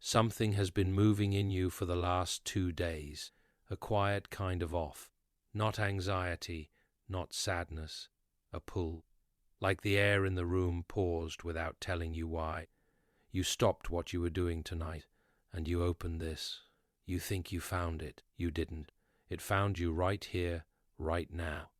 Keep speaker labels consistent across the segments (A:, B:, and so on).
A: Something has been moving in you for the last 2 days, a quiet kind of off, not anxiety, not sadness, a pull. Like the air in the room paused without telling you why. You stopped what you were doing tonight, and you opened this. You think you found it. You didn't. It found you right here, right now,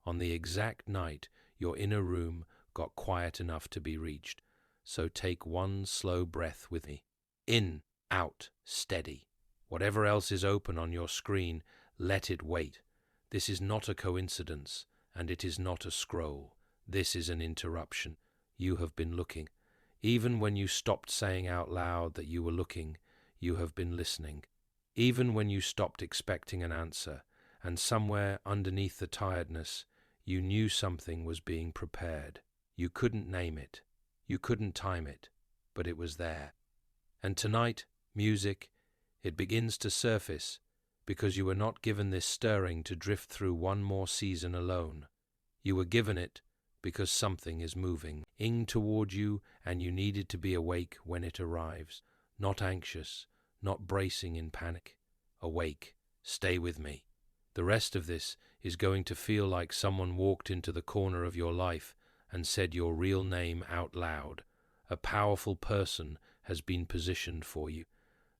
A: on the exact night your inner room got quiet enough to be reached. So take one slow breath with me. In, out, steady. Whatever else is open on your screen, let it wait. This is not a coincidence, and it is not a scroll. This is an interruption. You have been looking. Even when you stopped saying out loud that you were looking, you have been listening. Even when you stopped expecting an answer, and somewhere underneath the tiredness, you knew something was being prepared. You couldn't name it. You couldn't time it, but it was there. And tonight, music, it begins to surface, because you were not given this stirring to drift through one more season alone. You were given it because something is moving in toward you, and you needed to be awake when it arrives, not anxious, not bracing in panic. Awake, stay with me. The rest of this is going to feel like someone walked into the corner of your life and said your real name out loud. A powerful person has been positioned for you,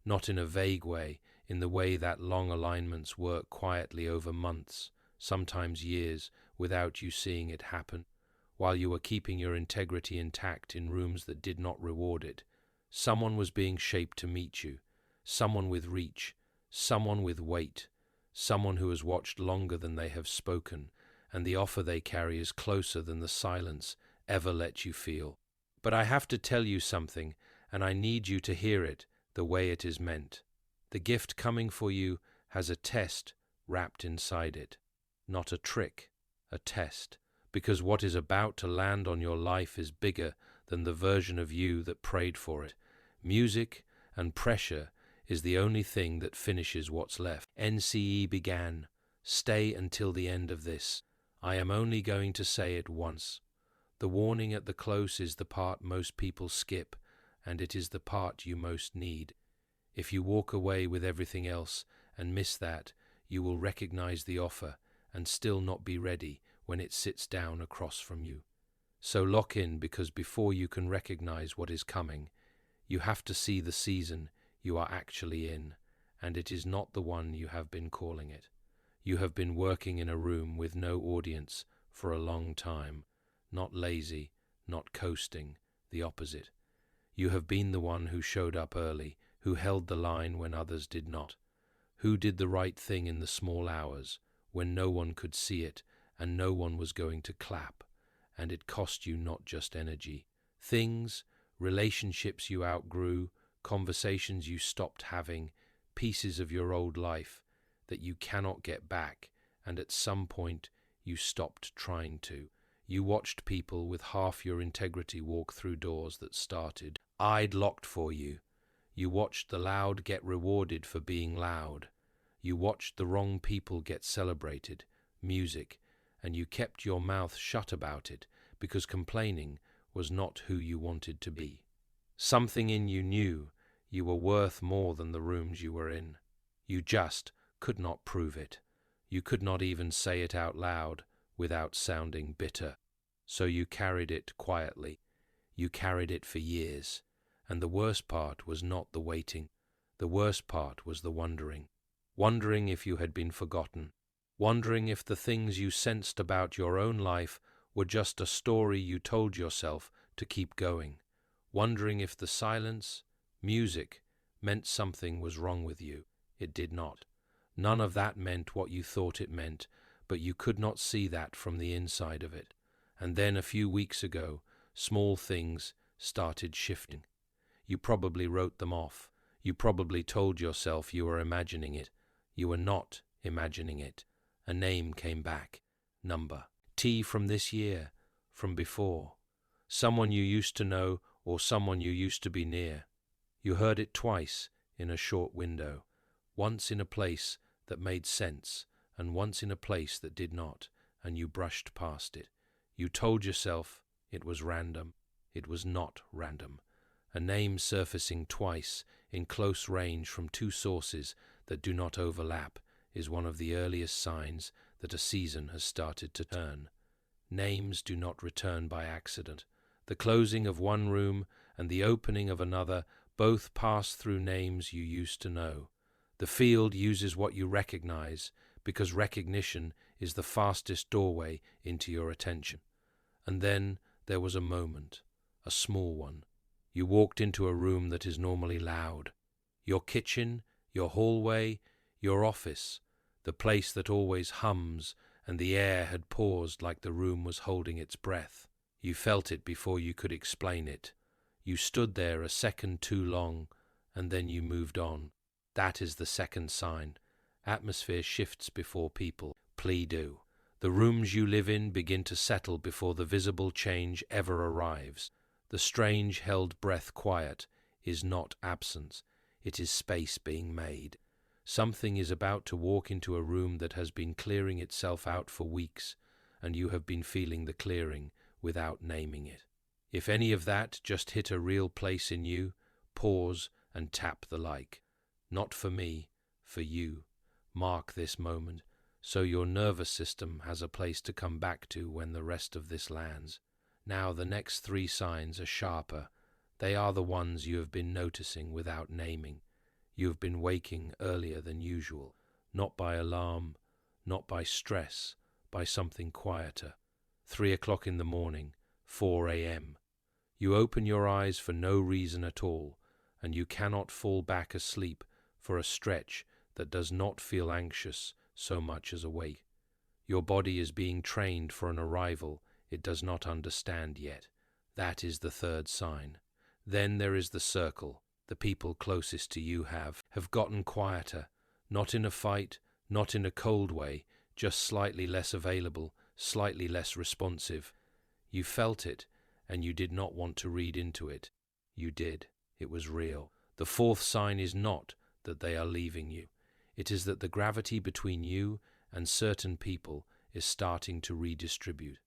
A: not in a vague way, in the way that long alignments work quietly over months, sometimes years, without you seeing it happen, while you were keeping your integrity intact in rooms that did not reward it. Someone was being shaped to meet you, someone with reach, someone with weight, someone who has watched longer than they have spoken, and the offer they carry is closer than the silence ever let you feel. But I have to tell you something, and I need you to hear it the way it is meant. The gift coming for you has a test wrapped inside it, not a trick, a test, because what is about to land on your life is bigger than the version of you that prayed for it. Music and pressure is the only thing that finishes what's left. NCE began. Stay until the end of this. I am only going to say it once. The warning at the close is the part most people skip, and it is the part you most need. If you walk away with everything else and miss that, you will recognize the offer and still not be ready when it sits down across from you. So lock in, because before you can recognize what is coming, you have to see the season you are actually in, and it is not the one you have been calling it. You have been working in a room with no audience for a long time, not lazy, not coasting, the opposite. You have been the one who showed up early, who held the line when others did not, who did the right thing in the small hours, when no one could see it and no one was going to clap, and it cost you not just energy. Things, relationships you outgrew, conversations you stopped having, pieces of your old life that you cannot get back, and at some point you stopped trying to. You watched people with half your integrity walk through doors that started eyed locked for you. You watched the loud get rewarded for being loud. You watched the wrong people get celebrated, music, and you kept your mouth shut about it because complaining was not who you wanted to be. Something in you knew you were worth more than the rooms you were in. You just could not prove it. You could not even say it out loud without sounding bitter. So you carried it quietly. You carried it for years. And the worst part was not the waiting. The worst part was the wondering. Wondering if you had been forgotten. Wondering if the things you sensed about your own life were just a story you told yourself to keep going. Wondering if the silence, music, meant something was wrong with you. It did not. None of that meant what you thought it meant, but you could not see that from the inside of it. And then a few weeks ago, small things started shifting. You probably wrote them off. You probably told yourself you were imagining it. You were not imagining it. A name came back. Number. T from this year, from before. Someone you used to know or someone you used to be near. You heard it twice in a short window. Once in a place that made sense, and once in a place that did not, and you brushed past it. You told yourself it was random. It was not random. A name surfacing twice in close range from two sources that do not overlap is one of the earliest signs that a season has started to turn. Names do not return by accident. The closing of one room and the opening of another both pass through names you used to know. The field uses what you recognize because recognition is the fastest doorway into your attention. And then there was a moment, a small one. You walked into a room that is normally loud. Your kitchen, your hallway, your office, the place that always hums, and the air had paused like the room was holding its breath. You felt it before you could explain it. You stood there a second too long, and then you moved on. That is the second sign. Atmosphere shifts before people. Please do. The rooms you live in begin to settle before the visible change ever arrives. The strange held breath quiet is not absence. It is space being made. Something is about to walk into a room that has been clearing itself out for weeks, and you have been feeling the clearing without naming it. If any of that just hit a real place in you, pause and tap the like. Not for me, for you. Mark this moment, so your nervous system has a place to come back to when the rest of this lands. Now the next three signs are sharper. They are the ones you have been noticing without naming. You have been waking earlier than usual, not by alarm, not by stress, by something quieter. 3 o'clock in the morning, 4 a.m. You open your eyes for no reason at all, and you cannot fall back asleep for a stretch that does not feel anxious so much as awake. Your body is being trained for an arrival it does not understand yet. That is the third sign. Then there is the circle. The people closest to you have gotten quieter, not in a fight, not in a cold way, just slightly less available, slightly less responsive. You felt it, and you did not want to read into it. You did. It was real. The fourth sign is not that they are leaving you. It is that the gravity between you and certain people is starting to redistribute.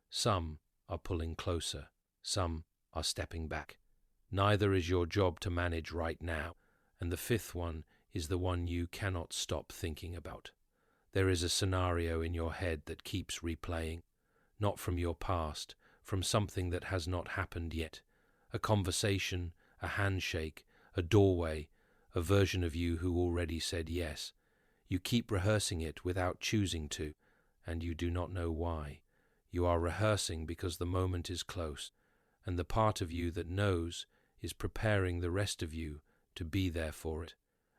A: Some are pulling closer. Some are stepping back. Neither is your job to manage right now, and the fifth one is the one you cannot stop thinking about. There is a scenario in your head that keeps replaying, not from your past, from something that has not happened yet. A conversation, a handshake, a doorway, a version of you who already said yes. You keep rehearsing it without choosing to, and you do not know why. You are rehearsing because the moment is close, and the part of you that knows is preparing the rest of you to be there for it.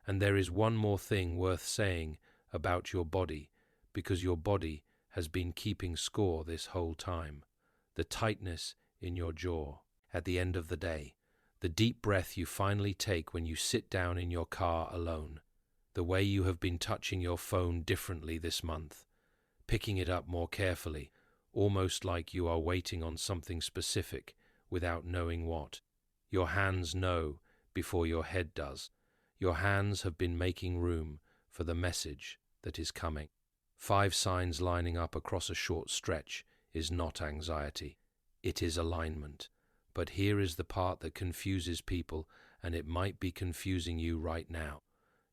A: And there is one more thing worth saying about your body, because your body has been keeping score this whole time. The tightness in your jaw at the end of the day, the deep breath you finally take when you sit down in your car alone, the way you have been touching your phone differently this month, picking it up more carefully, almost like you are waiting on something specific without knowing what. Your hands know before your head does. Your hands have been making room for the message that is coming. 5 signs lining up across a short stretch is not anxiety. It is alignment. But here is the part that confuses people, and it might be confusing you right now.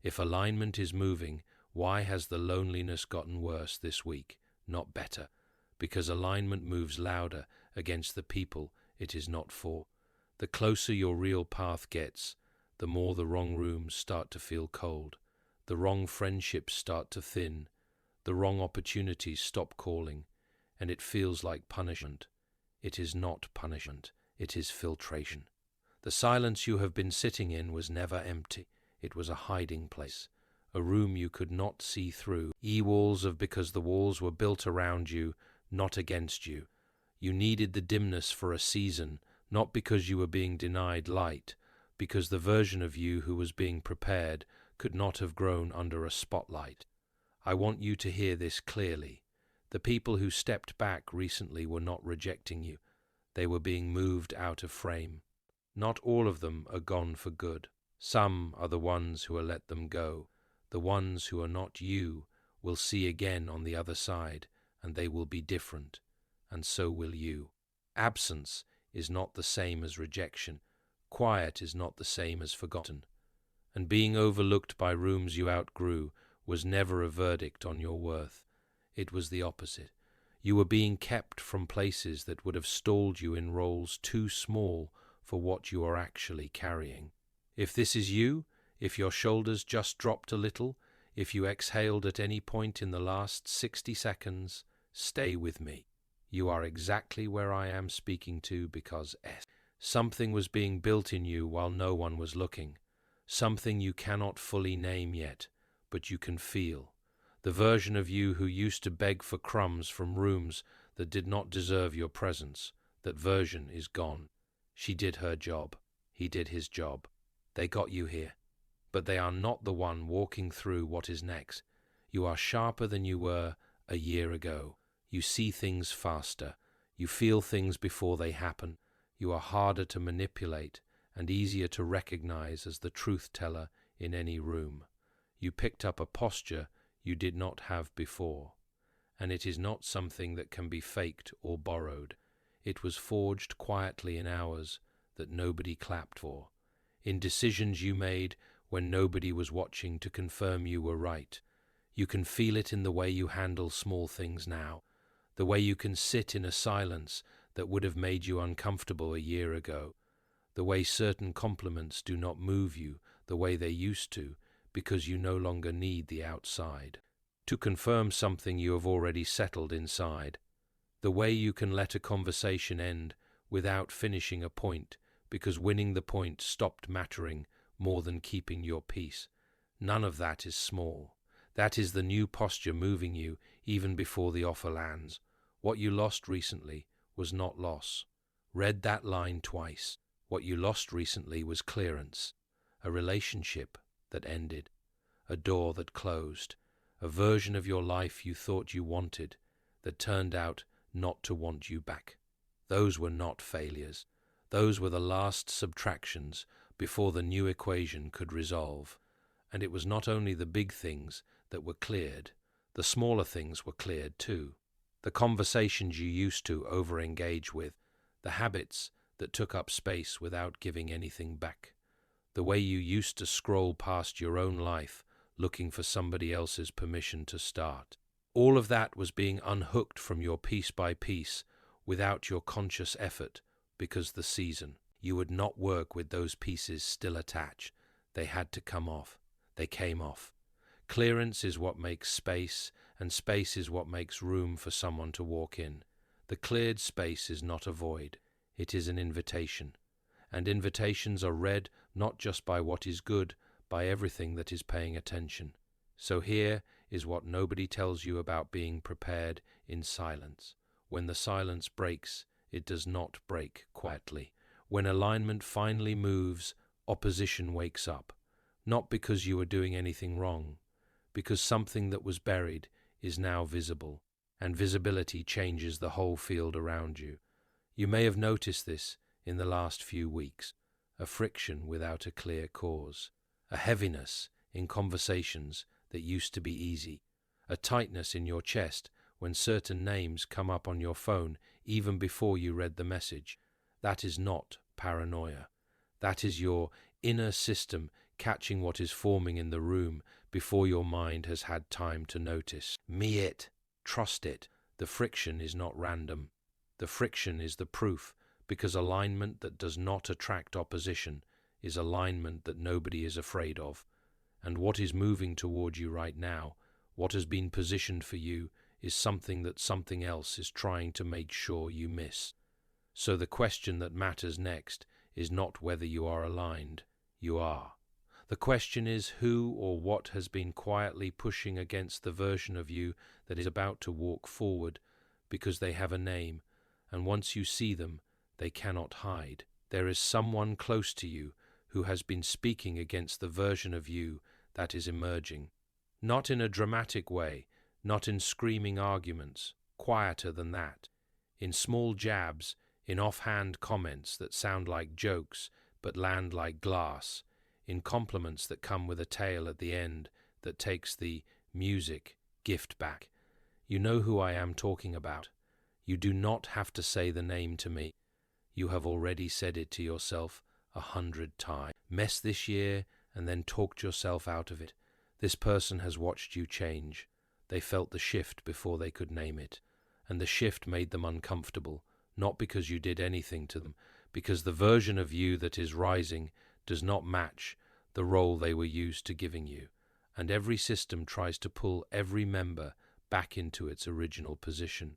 A: If alignment is moving, why has the loneliness gotten worse this week, not better? Because alignment moves louder against the people it is not for. The closer your real path gets, the more the wrong rooms start to feel cold. The wrong friendships start to thin. The wrong opportunities stop calling, and it feels like punishment. It is not punishment, it is filtration. The silence you have been sitting in was never empty. It was a hiding place, a room you could not see through. Walls of because the walls were built around you, not against you. You needed the dimness for a season, not because you were being denied light, because the version of you who was being prepared could not have grown under a spotlight. I want you to hear this clearly. The people who stepped back recently were not rejecting you. They were being moved out of frame. Not all of them are gone for good. Some are the ones who are let them go. The ones who are not you will see again on the other side, and they will be different, and so will you. Absence is not the same as rejection. Quiet is not the same as forgotten, and being overlooked by rooms you outgrew was never a verdict on your worth. It was the opposite. You were being kept from places that would have stalled you in roles too small for what you are actually carrying. If this is you, if your shoulders just dropped a little, if you exhaled at any point in the last 60 seconds, stay with me. You are exactly where I am speaking to because something was being built in you while no one was looking. Something you cannot fully name yet, but you can feel. The version of you who used to beg for crumbs from rooms that did not deserve your presence, that version is gone. She did her job. He did his job. They got you here. But they are not the one walking through what is next. You are sharper than you were a year ago. You see things faster. You feel things before they happen. You are harder to manipulate and easier to recognize as the truth teller in any room. You picked up a posture you did not have before, and it is not something that can be faked or borrowed. It was forged quietly in hours that nobody clapped for, in decisions you made when nobody was watching to confirm you were right. You can feel it in the way you handle small things now, the way you can sit in a silence that would have made you uncomfortable a year ago, the way certain compliments do not move you the way they used to because you no longer need the outside to confirm something you have already settled inside, the way you can let a conversation end without finishing a point because winning the point stopped mattering more than keeping your peace. None of that is small. That is the new posture moving you even before the offer lands. What you lost recently was not loss. Read that line twice. What you lost recently was clearance, a relationship that ended, a door that closed, a version of your life you thought you wanted that turned out not to want you back. Those were not failures. Those were the last subtractions before the new equation could resolve. And it was not only the big things that were cleared, the smaller things were cleared too. The conversations you used to over-engage with, the habits that took up space without giving anything back, the way you used to scroll past your own life looking for somebody else's permission to start. All of that was being unhooked from your piece by piece without your conscious effort because the season. You would not work with those pieces still attached. They had to come off. They came off. Clearance is what makes space, and space is what makes room for someone to walk in. The cleared space is not a void. It is an invitation. And invitations are read not just by what is good, by everything that is paying attention. So here is what nobody tells you about being prepared in silence. When the silence breaks, it does not break quietly. When alignment finally moves, opposition wakes up. Not because you are doing anything wrong, because something that was buried is now visible, and visibility changes the whole field around you. You may have noticed this in the last few weeks, a friction without a clear cause, a heaviness in conversations that used to be easy, a tightness in your chest when certain names come up on your phone even before you read the message. That is not paranoia. That is your inner system catching what is forming in the room before your mind has had time to notice. Trust it. The friction is not random. The friction is the proof, because alignment that does not attract opposition is alignment that nobody is afraid of. And what is moving toward you right now, what has been positioned for you, is something that something else is trying to make sure you miss. So the question that matters next is not whether you are aligned. You are. The question is who or what has been quietly pushing against the version of you that is about to walk forward, because they have a name, and once you see them, they cannot hide. There is someone close to you who has been speaking against the version of you that is emerging. Not in a dramatic way, not in screaming arguments, quieter than that, in small jabs, in offhand comments that sound like jokes but land like glass, in compliments that come with a tail at the end that takes the music gift back. You know who I am talking about. You do not have to say the name to me. You have already said it to yourself 100 times. Mess this year and then talked yourself out of it. This person has watched you change. They felt the shift before they could name it. And the shift made them uncomfortable, not because you did anything to them, because the version of you that is rising does not match the role they were used to giving you. And every system tries to pull every member back into its original position.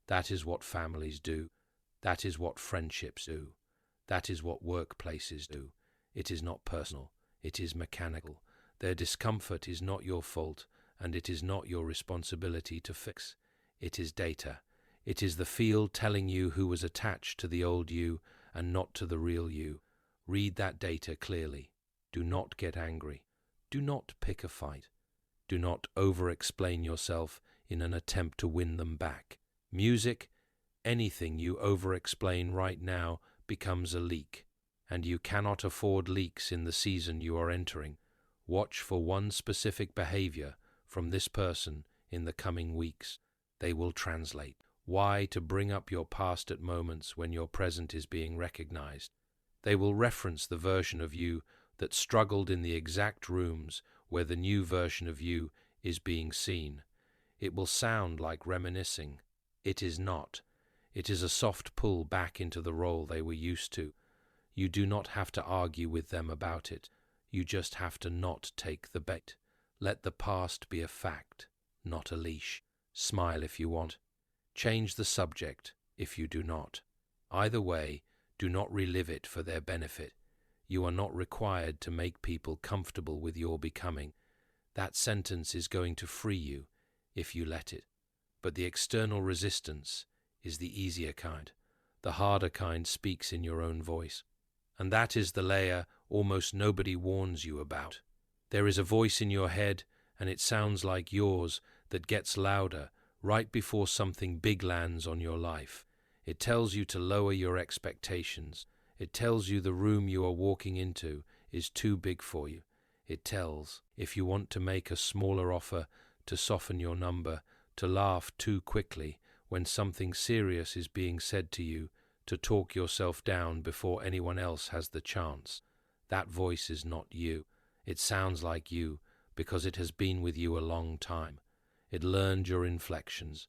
A: That is what families do. That is what friendships do. That is what workplaces do. It is not personal. It is mechanical. Their discomfort is not your fault, and it is not your responsibility to fix. It is data. It is the field telling you who was attached to the old you and not to the real you. Read that data clearly. Do not get angry. Do not pick a fight. Do not over-explain yourself in an attempt to win them back. Music, anything you over-explain right now becomes a leak, and you cannot afford leaks in the season you are entering. Watch for one specific behavior from this person in the coming weeks. They will translate. Why to bring up your past at moments when your present is being recognized? They will reference the version of you that struggled in the exact rooms where the new version of you is being seen. It will sound like reminiscing. It is not. It is a soft pull back into the role they were used to. You do not have to argue with them about it. You just have to not take the bait. Let the past be a fact, not a leash. Smile if you want. Change the subject if you do not. Either way, do not relive it for their benefit. You are not required to make people comfortable with your becoming. That sentence is going to free you if you let it. But the external resistance is the easier kind. The harder kind speaks in your own voice. And that is the layer almost nobody warns you about. There is a voice in your head, and it sounds like yours, that gets louder right before something big lands on your life. It tells you to lower your expectations. It tells you the room you are walking into is too big for you. It tells, if you want to make a smaller offer, to soften your number, to laugh too quickly when something serious is being said to you, to talk yourself down before anyone else has the chance. That voice is not you. It sounds like you because it has been with you a long time. It learned your inflections.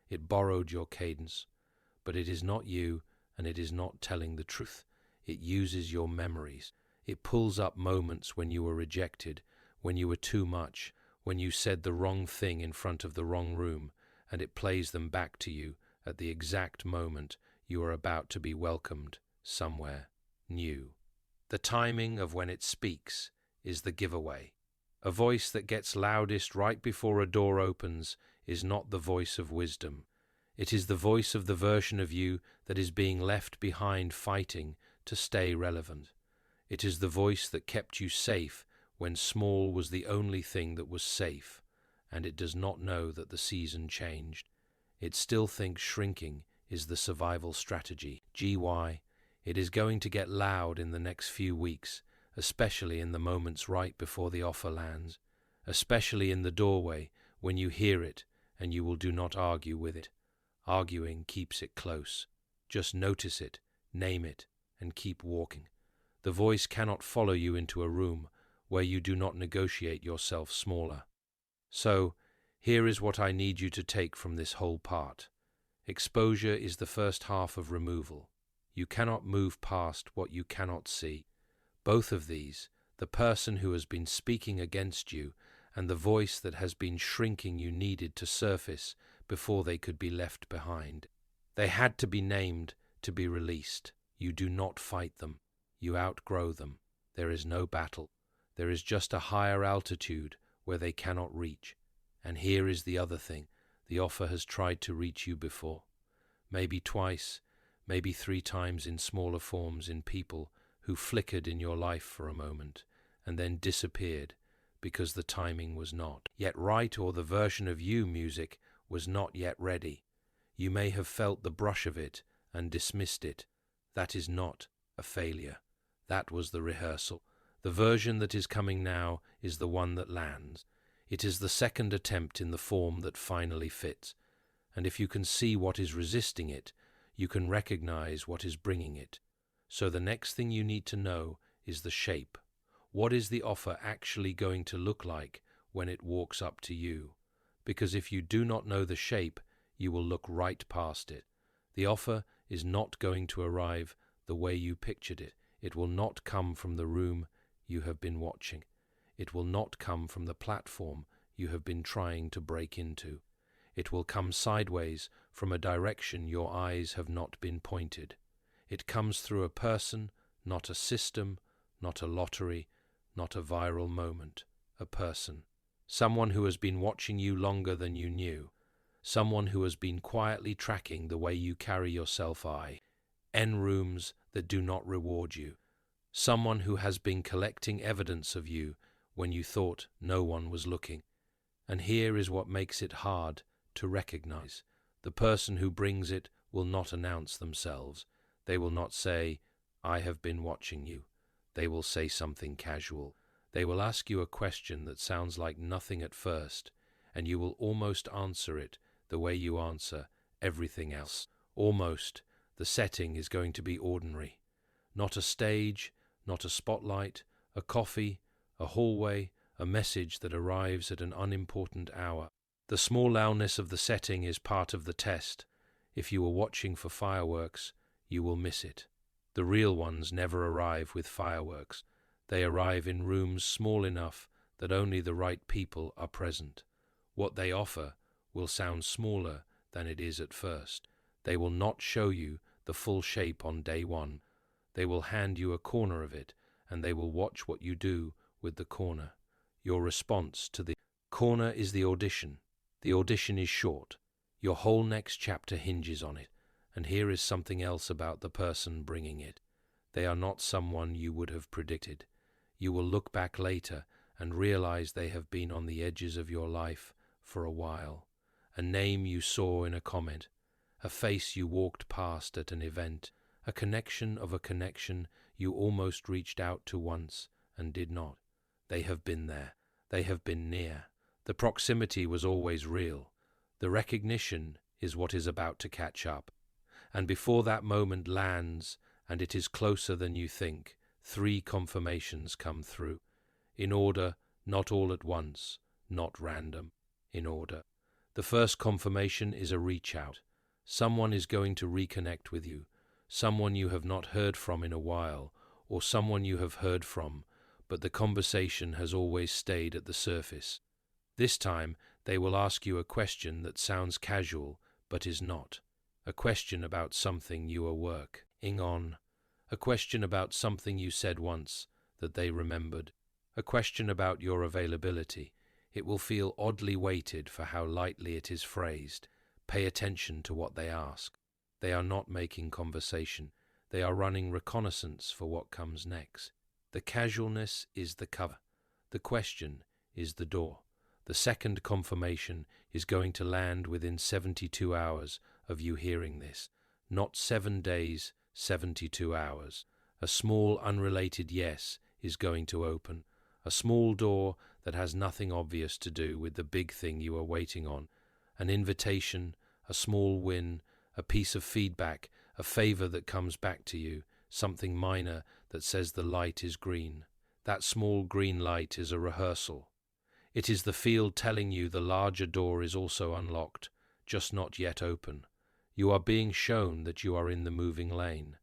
A: It borrowed your cadence. But it is not you, and it is not telling the truth. It uses your memories. It pulls up moments when you were rejected, when you were too much, when you said the wrong thing in front of the wrong room, and it plays them back to you at the exact moment you are about to be welcomed somewhere new. The timing of when it speaks is the giveaway. A voice that gets loudest right before a door opens is not the voice of wisdom. It is the voice of the version of you that is being left behind fighting to stay relevant. It is the voice that kept you safe when small was the only thing that was safe, and it does not know that the season changed. It still thinks shrinking is the survival strategy. It is going to get loud in the next few weeks, especially in the moments right before the offer lands, especially in the doorway when you hear it and you will do not argue with it. Arguing keeps it close. Just notice it, name it, and keep walking. The voice cannot follow you into a room where you do not negotiate yourself smaller. So, here is what I need you to take from this whole part. Exposure is the first half of removal. You cannot move past what you cannot see. Both of these, the person who has been speaking against you and the voice that has been shrinking you, needed to surface before they could be left behind. They had to be named to be released. You do not fight them. You outgrow them. There is no battle. There is just a higher altitude where they cannot reach. And here is the other thing. The offer has tried to reach you before. Maybe twice, maybe 3 times in smaller forms, in people who flickered in your life for a moment and then disappeared because the timing was not yet right, or the version of you music was not yet ready. You may have felt the brush of it and dismissed it. That is not a failure. That was the rehearsal. The version that is coming now is the one that lands. It is the second attempt in the form that finally fits. And if you can see what is resisting it, you can recognize what is bringing it. So the next thing you need to know is the shape. What is the offer actually going to look like when it walks up to you? Because if you do not know the shape, you will look right past it. The offer is not going to arrive the way you pictured it. It will not come from the room you have been watching. It will not come from the platform you have been trying to break into. It will come sideways from a direction your eyes have not been pointed. It comes through a person, not a system, not a lottery, not a viral moment. A person. Someone who has been watching you longer than you knew. Someone who has been quietly tracking the way you carry yourself in rooms that do not reward you. Someone who has been collecting evidence of you when you thought no one was looking. And here is what makes it hard to recognize. The person who brings it will not announce themselves. They will not say, "I have been watching you." They will say something casual. They will ask you a question that sounds like nothing at first, and you will almost answer it the way you answer everything else. Almost. The setting is going to be ordinary. Not a stage, not a spotlight, a coffee, a hallway, a message that arrives at an unimportant hour. The small loudness of the setting is part of the test. If you are watching for fireworks, you will miss it. The real ones never arrive with fireworks. They arrive in rooms small enough that only the right people are present. What they offer will sound smaller than it is at first. They will not show you the full shape on day one. They will hand you a corner of it, and they will watch what you do with the corner. Your response to the corner is the audition. The audition is short. Your whole next chapter hinges on it. And here is something else about the person bringing it. They are not someone you would have predicted. You will look back later and realize they have been on the edges of your life for a while. A name you saw in a comment, a face you walked past at an event, a connection of a connection you almost reached out to once and did not. They have been there. They have been near. The proximity was always real. The recognition is what is about to catch up. And before that moment lands, and it is closer than you think, 3 confirmations come through. In order, not all at once, not random, in order. The first confirmation is a reach out. Someone is going to reconnect with you, someone you have not heard from in a while, or someone you have heard from, but the conversation has always stayed at the surface. This time, they will ask you a question that sounds casual, but is not. A question about something you are working on. A question about something you said once that they remembered. A question about your availability. It will feel oddly weighted for how lightly it is phrased. Pay attention to what they ask. They are not making conversation. They are running reconnaissance for what comes next. The casualness is the cover. The question is the door. The second confirmation is going to land within 72 hours of you hearing this. Not 7 days, 72 hours. A small unrelated yes is going to open. A small door that has nothing obvious to do with the big thing you are waiting on. An invitation, a small win, a piece of feedback, a favor that comes back to you, something minor that says the light is green. That small green light is a rehearsal. It is the field telling you the larger door is also unlocked, just not yet open. You are being shown that you are in the moving lane.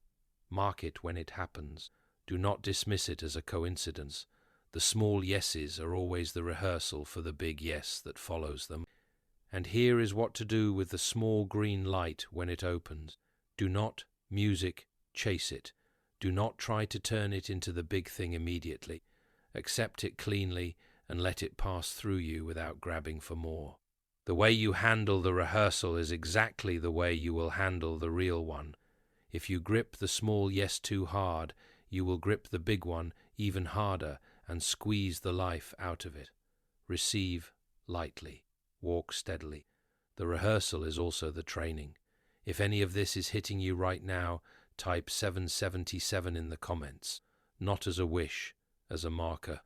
A: Mark it when it happens. Do not dismiss it as a coincidence. The small yeses are always the rehearsal for the big yes that follows them. And here is what to do with the small green light when it opens. Do not, music, chase it. Do not try to turn it into the big thing immediately. Accept it cleanly and let it pass through you without grabbing for more. The way you handle the rehearsal is exactly the way you will handle the real one. If you grip the small yes too hard, you will grip the big one even harder and squeeze the life out of it. Receive lightly. Walk steadily. The rehearsal is also the training. If any of this is hitting you right now, type 777 in the comments. Not as a wish, as a marker.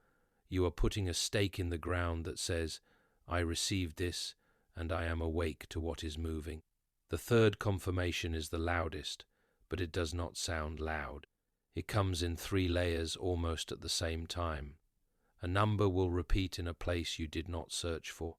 A: You are putting a stake in the ground that says, I received this, and I am awake to what is moving. The third confirmation is the loudest, but it does not sound loud. It comes in 3 layers almost at the same time. A number will repeat in a place you did not search for.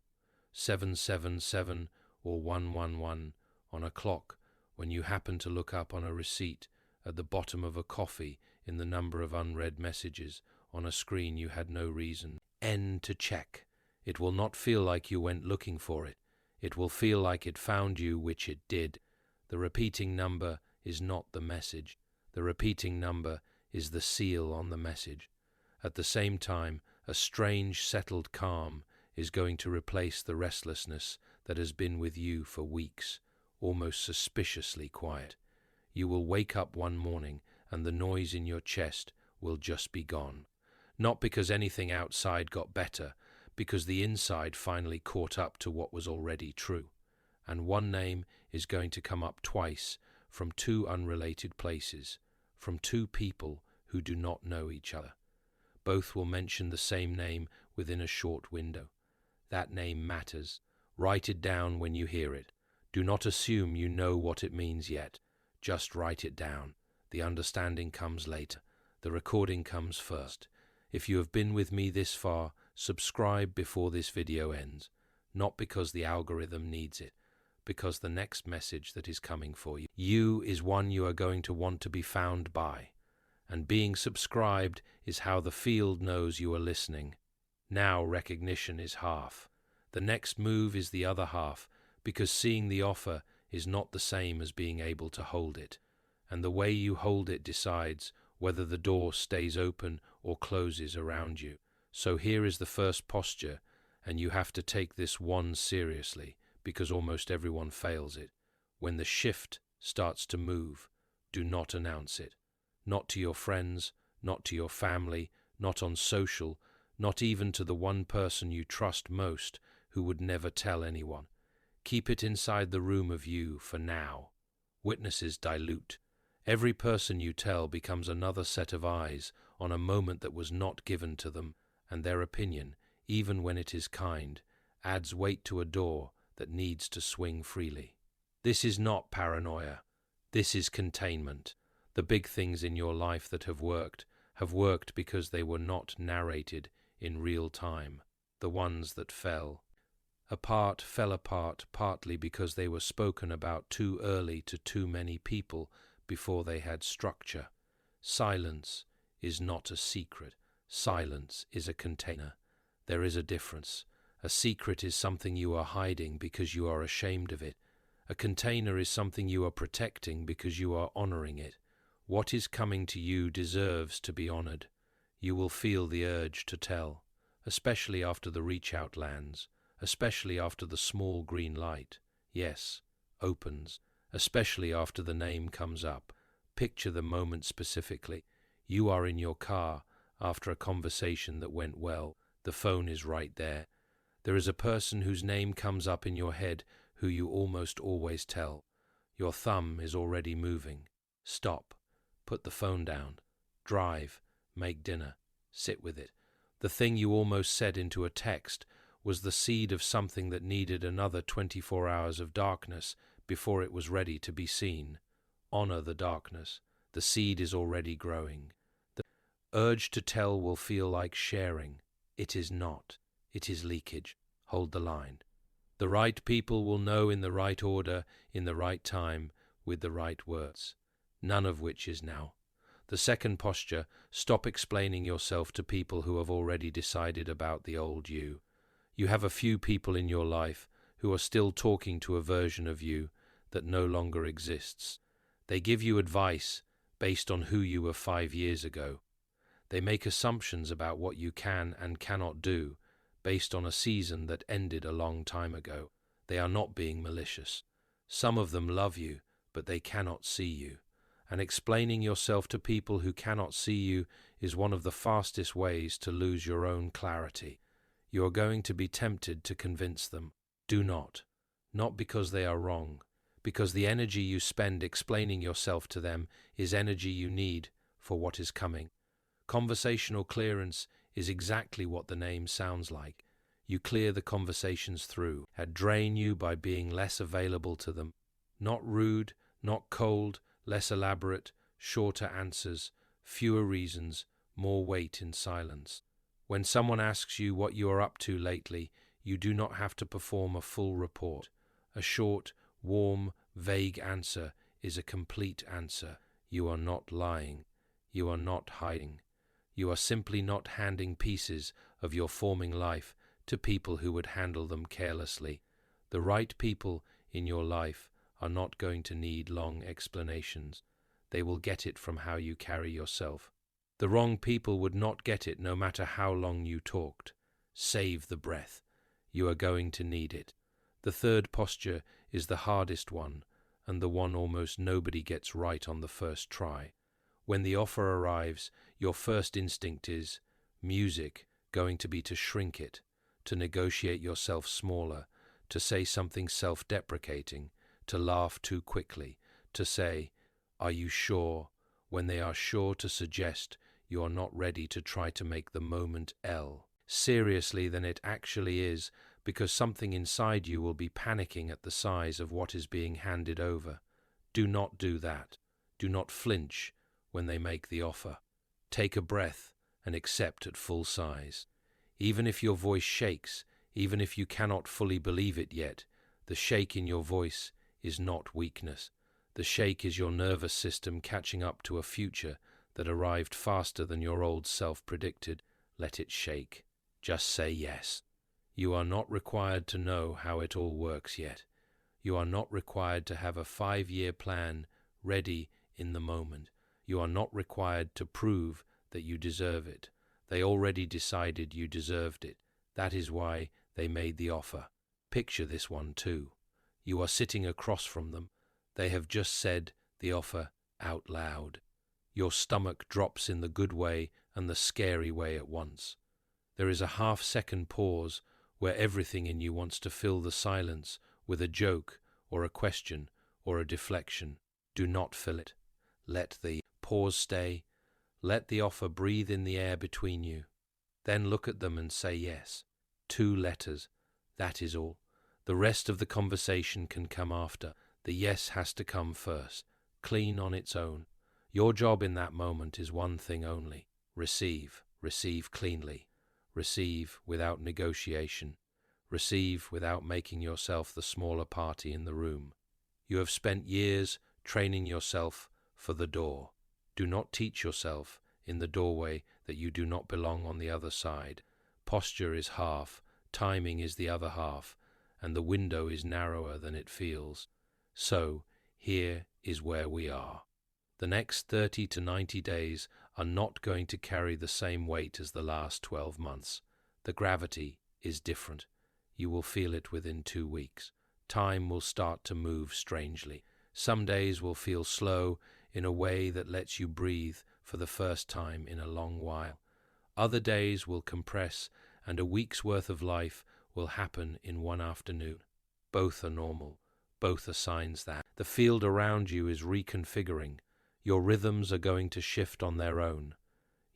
A: 777 or 111 on a clock when you happen to look up on a receipt, at the bottom of a coffee, in the number of unread messages on a screen you had no reason to check. It will not feel like you went looking for it. It will feel like it found you, which it did. The repeating number is not the message. The repeating number is the seal on the message. At the same time, a strange, settled calm is going to replace the restlessness that has been with you for weeks, almost suspiciously quiet. You will wake up one morning and the noise in your chest will just be gone. Not because anything outside got better, because the inside finally caught up to what was already true. And one name is going to come up twice from 2 unrelated places, from 2 people who do not know each other. Both will mention the same name within a short window. That name matters. Write it down when you hear it. Do not assume you know what it means yet. Just write it down. The understanding comes later. The recording comes first. If you have been with me this far, subscribe before this video ends. Not because the algorithm needs it, because the next message that is coming for you is one you are going to want to be found by. And being subscribed is how the field knows you are listening. Now recognition is half. The next move is the other half, because seeing the offer is not the same as being able to hold it. And the way you hold it decides whether the door stays open or closes around you. So here is the first posture, and you have to take this one seriously, because almost everyone fails it. When the shift starts to move, do not announce it. Not to your friends, not to your family, not on social, not even to the one person you trust most who would never tell anyone. Keep it inside the room of you for now. Witnesses dilute. Every person you tell becomes another set of eyes on a moment that was not given to them, and their opinion, even when it is kind, adds weight to a door that needs to swing freely. This is not paranoia. This is containment. The big things in your life that have worked because they were not narrated in real time. The ones that fell apart partly because they were spoken about too early to too many people before they had structure. Silence is not a secret. Silence is a container. There is a difference. A secret is something you are hiding because you are ashamed of it. A container is something you are protecting because you are honoring it. What is coming to you deserves to be honored. You will feel the urge to tell, especially after the reach-out lands, especially after the small green light, yes, opens, especially after the name comes up. Picture the moment specifically. You are in your car after a conversation that went well. The phone is right there. There is a person whose name comes up in your head who you almost always tell. Your thumb is already moving. Stop. Put the phone down. Drive. Make dinner. Sit with it. The thing you almost said into a text was the seed of something that needed another 24 hours of darkness before it was ready to be seen. Honor the darkness. The seed is already growing. The urge to tell will feel like sharing. It is not. It is leakage. Hold the line. The right people will know in the right order, in the right time, with the right words. None of which is now. The second posture, stop explaining yourself to people who have already decided about the old you. You have a few people in your life who are still talking to a version of you that no longer exists. They give you advice based on who you were 5 years ago. They make assumptions about what you can and cannot do based on a season that ended a long time ago. They are not being malicious. Some of them love you, but they cannot see you. And explaining yourself to people who cannot see you is one of the fastest ways to lose your own clarity. You are going to be tempted to convince them. Do not. Not because they are wrong, because the energy you spend explaining yourself to them is energy you need for what is coming. Conversational clearance is exactly what the name sounds like. You clear the conversations through, and drain you by being less available to them. Not rude, not cold, less elaborate, shorter answers, fewer reasons, more weight in silence. When someone asks you what you are up to lately, you do not have to perform a full report. A short, warm, vague answer is a complete answer. You are not lying. You are not hiding. You are simply not handing pieces of your forming life to people who would handle them carelessly. The right people in your life are not going to need long explanations. They will get it from how you carry yourself. The wrong people would not get it no matter how long you talked. Save the breath. You are going to need it. The third posture is the hardest one, and the one almost nobody gets right on the first try. When the offer arrives, your first instinct is, music, going to be to shrink it, to negotiate yourself smaller, to say something self-deprecating, to laugh too quickly, to say, "Are you sure?" when they are sure to suggest you are not ready to try to make the moment seriously than it actually is, because something inside you will be panicking at the size of what is being handed over. Do not do that. Do not flinch when they make the offer. Take a breath and accept at full size. Even if your voice shakes, even if you cannot fully believe it yet, the shake in your voice is not weakness. The shake is your nervous system catching up to a future that arrived faster than your old self predicted. Let it shake. Just say yes. You are not required to know how it all works yet. You are not required to have a 5-year plan ready in the moment. You are not required to prove that you deserve it. They already decided you deserved it. That is why they made the offer. Picture this one too. You are sitting across from them. They have just said the offer out loud. Your stomach drops in the good way and the scary way at once. There is a half-second pause where everything in you wants to fill the silence with a joke or a question or a deflection. Do not fill it. Let the pause stay. Let the offer breathe in the air between you. Then look at them and say yes. 2 letters. That is all. The rest of the conversation can come after. The yes has to come first, clean on its own. Your job in that moment is one thing only. Receive. Receive cleanly. Receive without negotiation. Receive without making yourself the smaller party in the room. You have spent years training yourself for the door. Do not teach yourself in the doorway that you do not belong on the other side. Posture is half, timing is the other half, and the window is narrower than it feels. So, here is where we are. The next 30 to 90 days are not going to carry the same weight as the last 12 months. The gravity is different. You will feel it within 2 weeks. Time will start to move strangely. Some days will feel slow in a way that lets you breathe for the first time in a long while. Other days will compress, and a week's worth of life will happen in one afternoon. Both are normal. Both are signs that the field around you is reconfiguring. Your rhythms are going to shift on their own.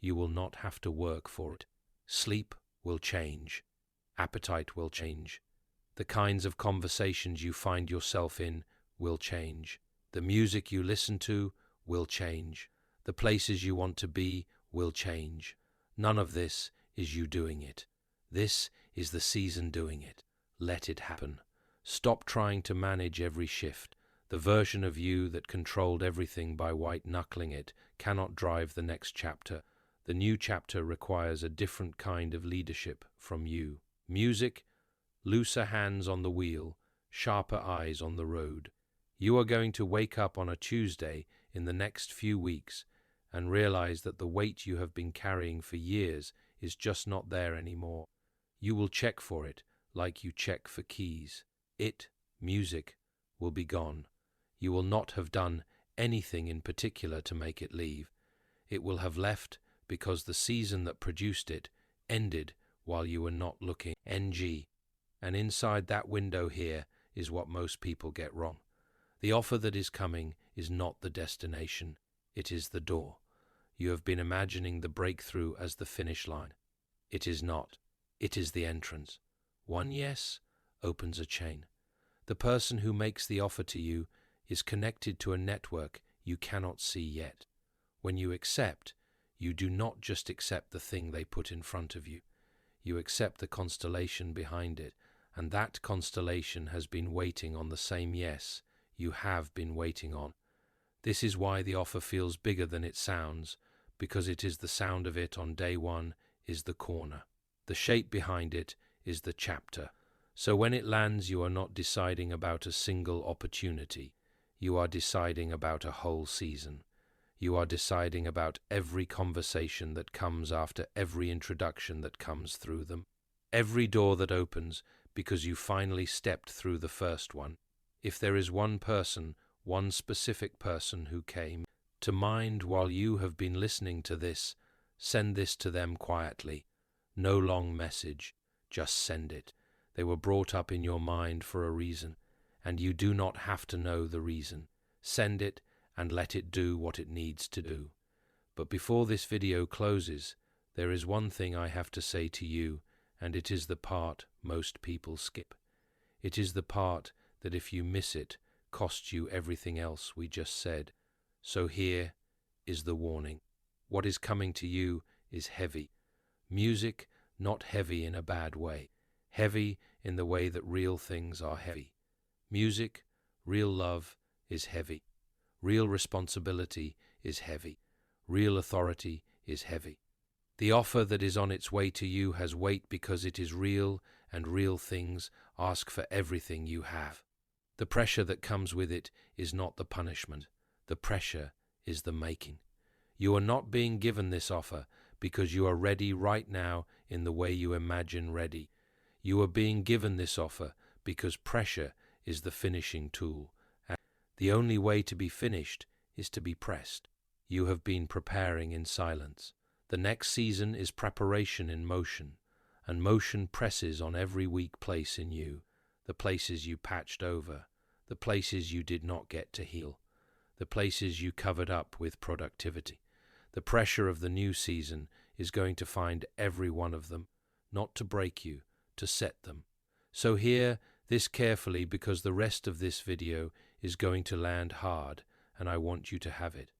A: You will not have to work for it. Sleep will change. Appetite will change. The kinds of conversations you find yourself in will change. The music you listen to will change. The places you want to be will change. None of this is you doing it. This is the season doing it. Let it happen. Stop trying to manage every shift. The version of you that controlled everything by white-knuckling it cannot drive the next chapter. The new chapter requires a different kind of leadership from you. Music, looser hands on the wheel, sharper eyes on the road. You are going to wake up on a Tuesday in the next few weeks and realize that the weight you have been carrying for years is just not there anymore. You will check for it like you check for keys. Music, will be gone. You will not have done anything in particular to make it leave. It will have left because the season that produced it ended while you were not looking. And inside that window here is what most people get wrong. The offer that is coming is not the destination. It is the door. You have been imagining the breakthrough as the finish line. It is not. It is the entrance. One yes opens a chain. The person who makes the offer to you is connected to a network you cannot see yet. When you accept, You do not just accept the thing they put in front of you. You accept the constellation behind it, and that constellation has been waiting on the same yes you have been waiting on. This is why the offer feels bigger than it sounds, because it is the sound of it on day one is the corner. The shape behind it is the chapter. So when it lands, you are not deciding about a single opportunity. You are deciding about a whole season. You are deciding about every conversation that comes after every introduction that comes through them. Every door that opens because you finally stepped through the first one. If there is one person, one specific person who came to mind while you have been listening to this, send this to them quietly. No long message, just send it. They were brought up in your mind for a reason, and you do not have to know the reason. Send it and let it do what it needs to do. But before this video closes, there is one thing I have to say to you, and it is the part most people skip. It is the part that if you miss it, costs you everything else we just said. So here is the warning. What is coming to you is heavy. Music, not heavy in a bad way. Heavy in the way that real things are heavy. Music, real love is heavy. Real responsibility is heavy. Real authority is heavy. The offer that is on its way to you has weight because it is real, and real things ask for everything you have. The pressure that comes with it is not the punishment. The pressure is the making. You are not being given this offer because you are ready right now in the way you imagine ready. You are being given this offer because pressure is the finishing tool. And the only way to be finished is to be pressed. You have been preparing in silence. The next season is preparation in motion, and motion presses on every weak place in you, the places you patched over, the places you did not get to heal, the places you covered up with productivity. The pressure of the new season is going to find every one of them, not to break you, to set them. So hear this carefully because the rest of this video is going to land hard, and I want you to have it.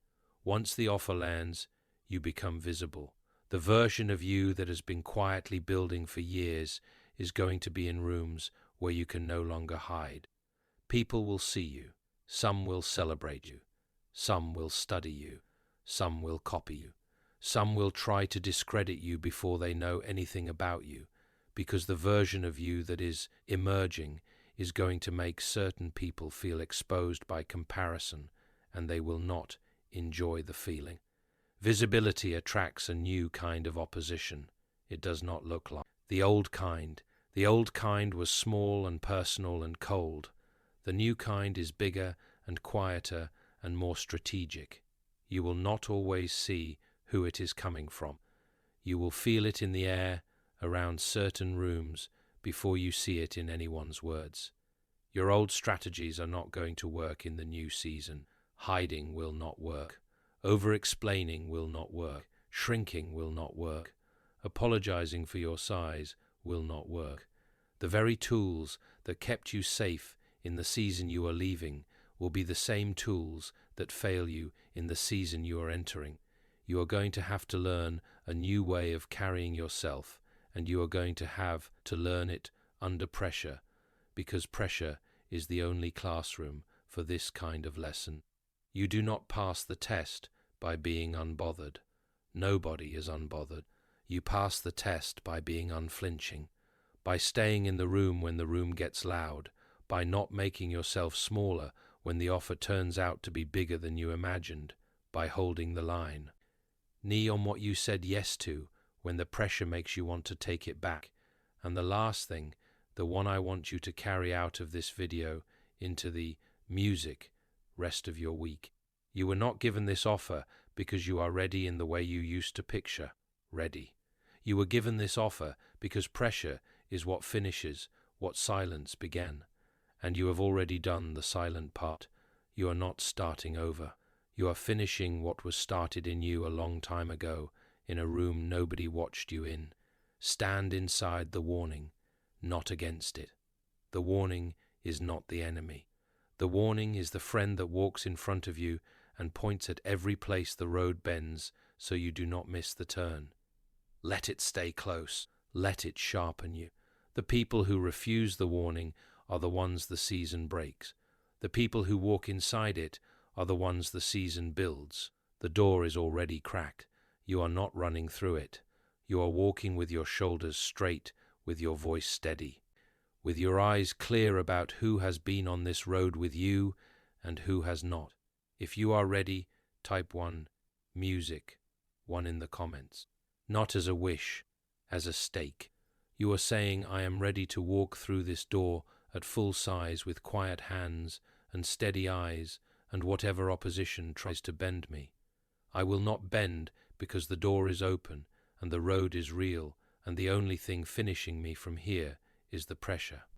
A: Once the offer lands, you become visible. The version of you that has been quietly building for years is going to be in rooms where you can no longer hide. People will see you. Some will celebrate you. Some will study you. Some will copy you. Some will try to discredit you before they know anything about you, because the version of you that is emerging is going to make certain people feel exposed by comparison, and they will not enjoy the feeling. Visibility attracts a new kind of opposition. It does not look like the old kind. The old kind was small and personal and cold. The new kind is bigger and quieter and more strategic. You will not always see who it is coming from. You will feel it in the air around certain rooms before you see it in anyone's words. Your old strategies are not going to work in the new season. Hiding will not work. Over-explaining will not work. Shrinking will not work. Apologizing for your size will not work. The very tools that kept you safe in the season you are leaving will be the same tools that fail you in the season you are entering. You are going to have to learn a new way of carrying yourself, and you are going to have to learn it under pressure, because pressure is the only classroom for this kind of lesson. You do not pass the test by being unbothered. Nobody is unbothered. You pass the test by being unflinching, by staying in the room when the room gets loud, by not making yourself smaller when the offer turns out to be bigger than you imagined, by holding the line. Knee on what you said yes to when the pressure makes you want to take it back. And the last thing, the one I want you to carry out of this video into the music rest of your week. You were not given this offer because you are ready in the way you used to picture ready. You were given this offer because pressure is what finishes what silence began, and you have already done the silent part. You are not starting over. You are finishing what was started in you a long time ago, in a room nobody watched you in. Stand inside the warning, not against it. The warning is not the enemy. The warning is the friend that walks in front of you and points at every place the road bends so you do not miss the turn. Let it stay close. Let it sharpen you. The people who refuse the warning are the ones the season breaks. The people who walk inside it are the ones the season builds. The door is already cracked. You are not running through it. You are walking with your shoulders straight, with your voice steady, with your eyes clear about who has been on this road with you and who has not. If you are ready, type 1, music, 1 in the comments. Not as a wish, as a stake. You are saying, I am ready to walk through this door at full size with quiet hands and steady eyes, and whatever opposition tries to bend me. I will not bend because the door is open and the road is real, and the only thing finishing me from here is the pressure.